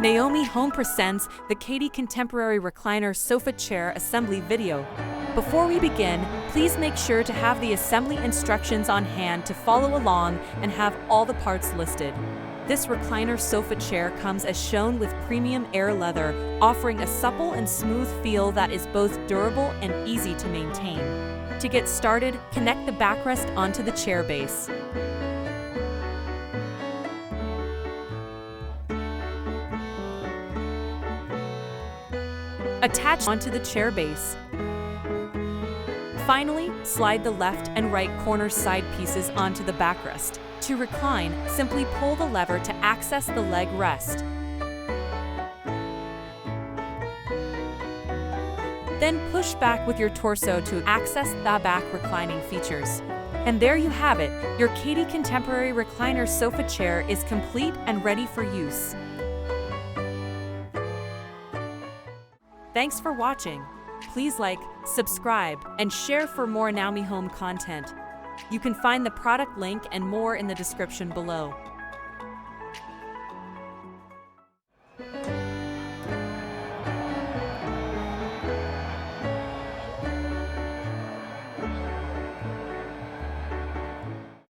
Naomi Home presents the Katie Contemporary Recliner Sofa Chair Assembly video. Before we begin, please make sure to have the assembly instructions on hand to follow along and have all the parts listed. This recliner sofa chair comes as shown with premium air leather, offering a supple and smooth feel that is both durable and easy to maintain. To get started, connect the backrest onto the chair base. Attach onto the chair base. Finally, slide the left and right corner side pieces onto the backrest. To recline, simply pull the lever to access the leg rest. Then push back with your torso to access the back reclining features. And there you have it, your Katie Contemporary Recliner Sofa Chair is complete and ready for use. Thanks for watching. Please like, subscribe, and share for more Naomi Home content. You can find the product link and more in the description below.